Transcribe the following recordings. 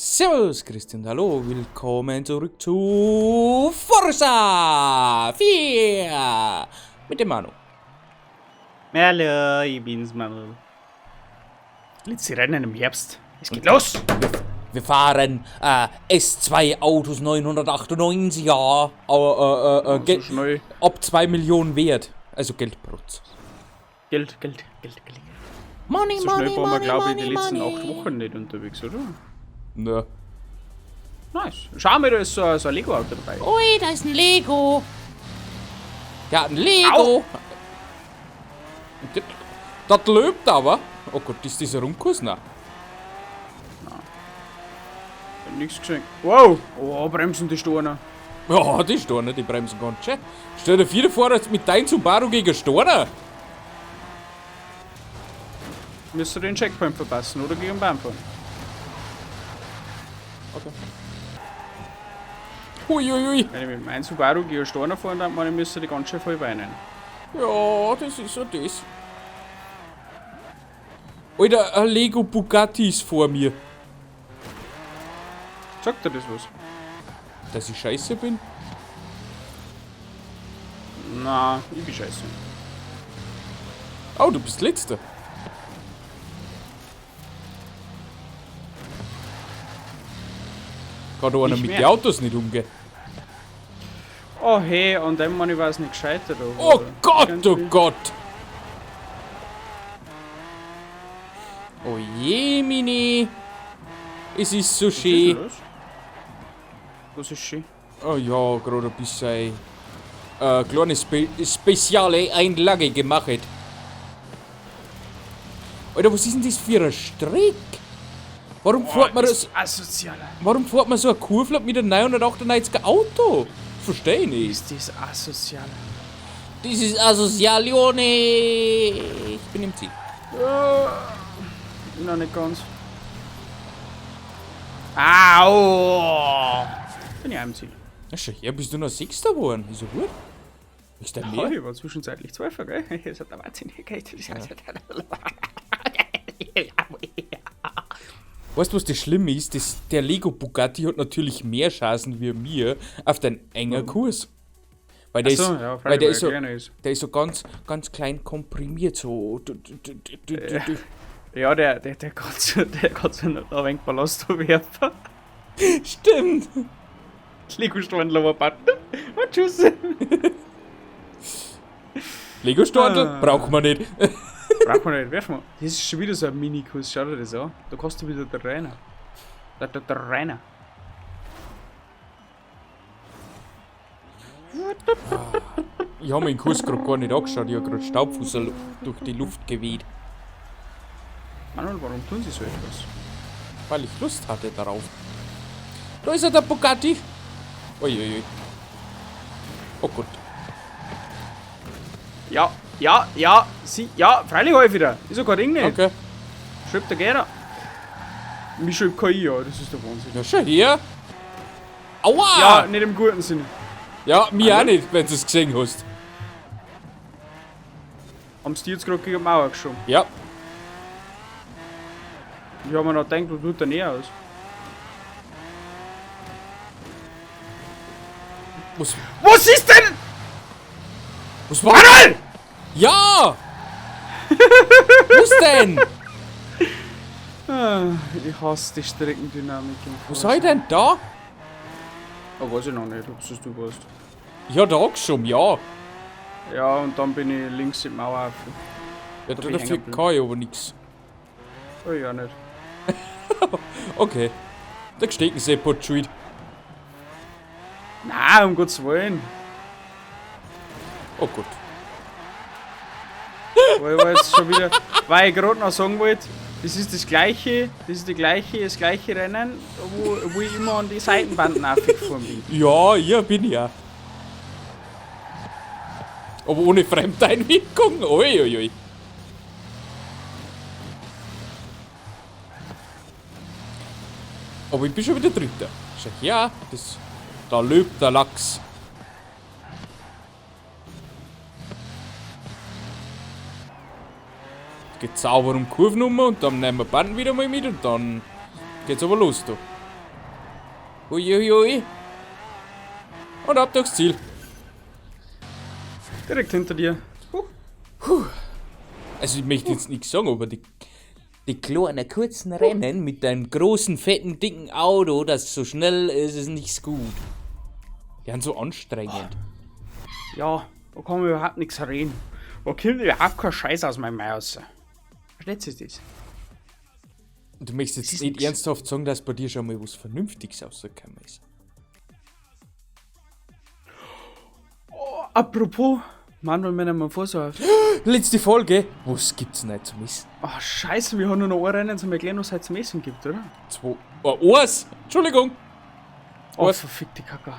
Servus, Christian, hallo, willkommen zurück zu Forza 4 mit dem Manu. Hallo, ich bin's, Manu. Letzte Rennen im Herbst. Es geht los! Wir fahren S2 Autos 998, ja, So schnell. ab 2 Millionen wert, also Geldbrutz. Geld. Money, So schnell waren wir, glaube ich, die letzten 8 Wochen nicht unterwegs, oder? Nö. Nice. Schau mal, da ist so ein Lego-Auto dabei. Ui, da ist ein Lego. Ja, ein Lego. Au. Das lebt aber. Oh Gott, ist dieser Rumkurs? Nein. Hab nichts gesehen. Wow! Oh, bremsen die Storner. Ja, die Storner, die bremsen ganz schön. Stell dir vor, du fährst mit deinem Subaru gegen Storner. Müsst ihr den Checkpoint verpassen oder gegen den Baum fahren? Okay. Huiuiui. Wenn ich mit meinem Subaru gegen Storner fahren, dann meine ich, müsste die ganz schön voll weinen. Ja, das ist so das. Alter, ein Lego Bugatti ist vor mir. Sagt dir das was? Dass ich scheiße bin? Na, ich bin scheiße. Oh, du bist Letzter. Kann da einer Nicht mit mehr. den Autos nicht umgehen? Oh hey, und dann Mann, ich weiß nicht gescheitert. Oh Gott, oh Gott! Oh je, Mini! Es ist so Was ist schön. denn los? Was ist schön? Oh ja, gerade ein bisschen kleine spezielle Einlage gemacht. Alter, was ist denn das für ein Strick? Warum fährt man das? Asozial. Warum fährt man so eine Kurve mit einem 998er Auto? Verstehe ich nicht. Ist das asozial? Das ist Asozialione. Ich bin im Ziel. Noch nicht ganz. Au! Bin ich auch im Ziel. Na schau her, bist du noch Sechster geworden? Ist ja gut. Ist der Oh, mehr? ich war zwischenzeitlich 12, gell? Das hat der Wahnsinn gegeben. Weißt du, was das Schlimme ist? Der Lego Bugatti hat natürlich mehr Chancen wie mir auf den engen Kurs. Weil der, Achso, ist, ja, weil der, ist, so, kleiner ist. der ist so ganz klein komprimiert. So. Ja, der kann so noch ein wenig Ballast werfen. Stimmt. Lego-Standler war Button. Und tschüss. Lego Storndl braucht man nicht. Braucht man nicht, werfen wir. Das ist schon wieder so ein Minikurs, schau dir das an. Da kannst du wieder der Rainer. Der Rainer. Ich habe mir den Kurs gerade gar nicht angeschaut. Ich habe gerade Staubfuß durch die Luft geweht. Manuel, warum tun sie so etwas? Weil ich Lust hatte darauf. Da ist er, der Bugatti. Uiuiui. Oh Gott. Ja, freilich habe ich wieder. Ist sogar Ding nicht. Okay. Schreibt der Gera. Mich schreibt KI, ja, das ist der Wahnsinn. Ja, schau her. Aua! Ja, nicht im guten Sinn. Ja, mir auch nicht, wenn du es gesehen hast. Haben sie die jetzt gerade gegen die Mauer geschoben? Ja. Ich habe mir noch gedacht, wo tut der näher aus? Was ist denn? Was war Manuel! Ja! Was denn? Ich hasse die Streckendynamik im Was soll ich denn da? Oh, weiß ich noch nicht, ob es du weißt. Ja, da schon, ja. Ja, und dann bin ich links im Mauer. Ja, bin ich dafür hängen geblieben. kann ich aber nix. Oh ja, nicht. Okay. Da gesteht ein Seppert schuld. Nein, um Gottes Willen. Oh Gott. Weil ich war jetzt schon wieder, weil ich gerade noch sagen wollte, das ist das gleiche Rennen, wo ich immer an die Seitenbanden aufgefahren bin. Ja, hier bin ich ja. Aber ohne Fremdeinwirkung? Uiuiui. Aber ich bin schon wieder Dritter. Schau her, da lebt der Lachs. Geht sauber um Kurven rum und dann nehmen wir Banden wieder mal mit und dann geht's aber los, du. Uiuiui. Und ab durchs Ziel. Direkt hinter dir. Also ich möchte jetzt nichts sagen, aber die kleinen kurzen Rennen mit deinem großen, fetten, dicken Auto, das so schnell ist, ist nicht gut. Die sind so anstrengend. Ja, da kann man überhaupt nichts reden. Da kommt überhaupt kein Scheiß aus meinem Maus. Versteht ihr das? Und du möchtest Das ist jetzt nicht nix. ernsthaft sagen, dass bei dir schon mal was Vernünftiges rausgekommen ist. Apropos, Manuel, wenn er mal vorsauft. Letzte Folge. Was gibt's nicht zu missen? Ach, scheiße, wir haben nur noch ein Rennen, zum erklären, was es heute zum Essen gibt, oder? Eins! Entschuldigung! Oh, Was? verfickte Kacke.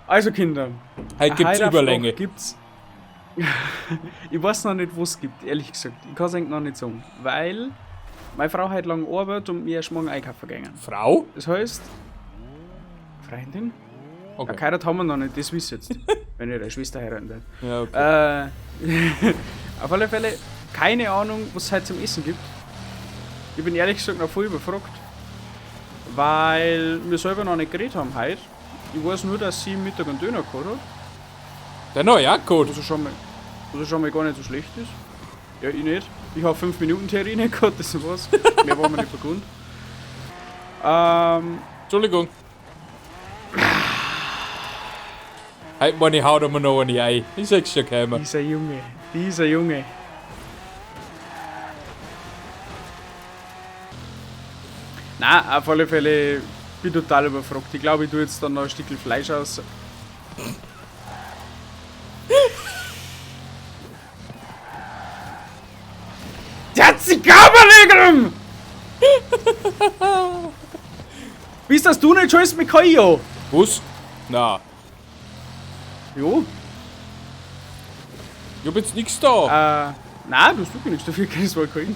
Also, Kinder. Heute gibt's heute auf Überlänge. Nacht gibt's. Ich weiß noch nicht, was es gibt, ehrlich gesagt. Ich kann es eigentlich noch nicht sagen. Weil meine Frau heute lang arbeitet und wir erst morgen einkaufen gehen. Frau? Das heißt. Freundin? Okay. Ja, geheiratet haben wir noch nicht, das wisst ihr jetzt. Wenn ihr ihre Schwester heiraten wollt. Ja, okay. Auf alle Fälle, keine Ahnung, was es heute zum Essen gibt. Ich bin ehrlich gesagt noch voll überfragt. Weil wir selber noch nicht geredet haben heute. Ich weiß nur, dass sie Mittag einen Döner gehabt hat. Der neue Akkord. Was ja schon mal gar nicht so schlecht ist. Ja, ich nicht. Ich habe 5 Minuten Terrine gehabt, das war's. Mehr war mir nicht bekannt. Entschuldigung. Heute meine haut mir noch eine ein. Ich sag's schon keiner. Dieser Junge. Na, auf alle Fälle bin total überfragt. Ich glaube, ich tue jetzt dann noch ein Stückchen Fleisch aus. Der hat sich Kabelregeln! Bist das du nicht schon mit Kaio? Was? Na, Jo. ich hab jetzt nichts da. Nein, du hast wirklich nichts dafür, keines Mal kein.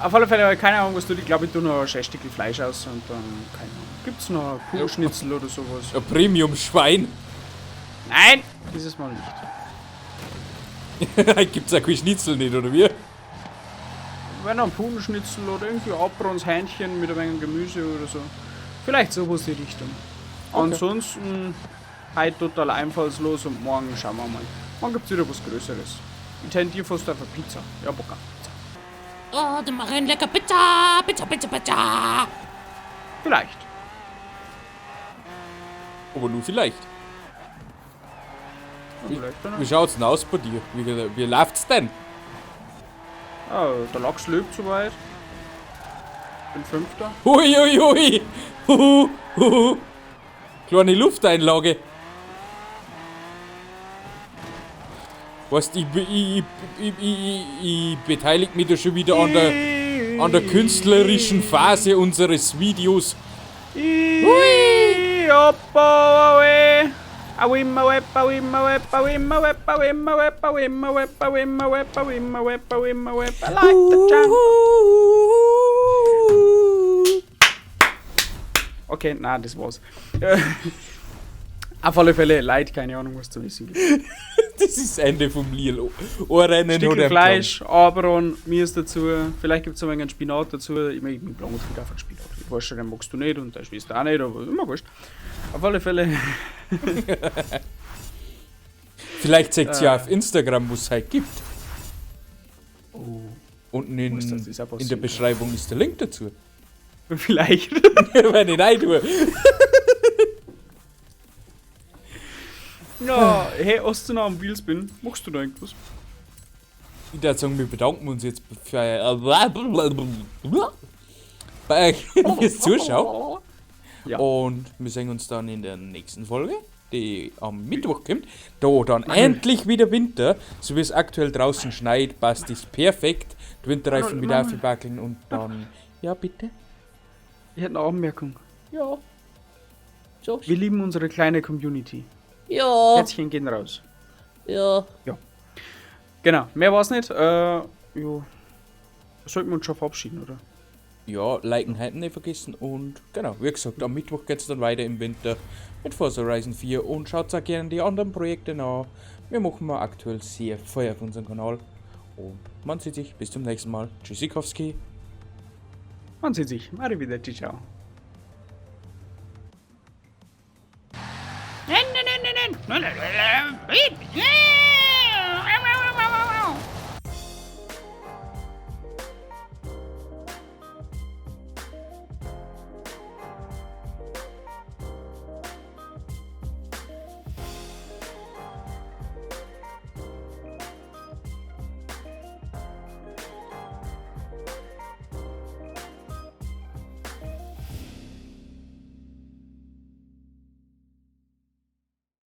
Auf alle Fälle habe ich keine Ahnung, was du. Ich glaube, ich tue noch ein Stückchen Fleisch aus und dann, keine Ahnung. Gibt's noch Kuhschnitzel oder sowas? Ein Premium-Schwein. Nein! Dieses Mal nicht. Heute gibt's auch kein Schnitzel nicht, oder wie? Wenn ein Pudenschnitzel oder irgendwie Abbrons Hähnchen mit ein wenig Gemüse oder so. Vielleicht sowas in die Richtung. Okay. Ansonsten heute total einfallslos und morgen schauen wir mal. Morgen gibt's wieder was Größeres. Ich tendiere fast auf eine Pizza. Ja, Bock auf Pizza. Oh, dann mach ein lecker Pizza, Pizza. Vielleicht. Aber nur vielleicht. Ja, vielleicht dann Wie schaut's denn aus bei dir? Wie läuft's denn? Der Lachs lebt soweit. Bin Fünfter. Hui. Huhu. Kleine Lufteinlage. Weißt, ich beteilige mich da schon wieder an der künstlerischen Phase unseres Videos. Hui! Hoppa, away! I like the jump. Okay, na, das war's. Auf alle Fälle leid, keine Ahnung, was zu wissen gibt. Das ist das Ende vom Lilo. Ohrrennen Stückchen oder Fleisch, Abron, mir ist dazu. Vielleicht gibt es noch ein wenig Spinat dazu. Ich mein Plan geht auf einen Spinat. Ich weiß schon, den magst du nicht und der Schwester auch nicht, aber immer wurscht. Auf alle Fälle. Vielleicht zeigt sie ja auf Instagram, wo es halt gibt. Unten Was das ist, auch in der passiert. Beschreibung ist der Link dazu. Vielleicht. Wenn ich rein tue. Ja, hey, hast du noch am Wheels bin? Machst du da irgendwas? Ich würde sagen, wir bedanken uns jetzt für bei euch fürs Zuschauen. Ja. Und wir sehen uns dann in der nächsten Folge, die am Mittwoch kommt. Da dann endlich wieder Winter. So wie es aktuell draußen schneit, passt es perfekt. Die Winterreifen wieder aufbackeln und dann... Ja, bitte? Ich hätte eine Anmerkung. Ja. So. Wir lieben unsere kleine Community. Ja. Herzchen gehen raus. Ja. Genau, mehr war's nicht. Ja. Sollten wir uns schon verabschieden, oder? Ja, liken halt nicht vergessen und genau, wie gesagt, am Mittwoch geht es dann weiter im Winter mit Forza Horizon 4 und schaut auch gerne die anderen Projekte nach. Wir machen mal aktuell sehr viel auf unserem Kanal und man sieht sich bis zum nächsten Mal. Tschüssikowski. Man sieht sich. Arrivederci, ciao. Nein, nein, nein, nein, nein. Nein, nein, nein, nein.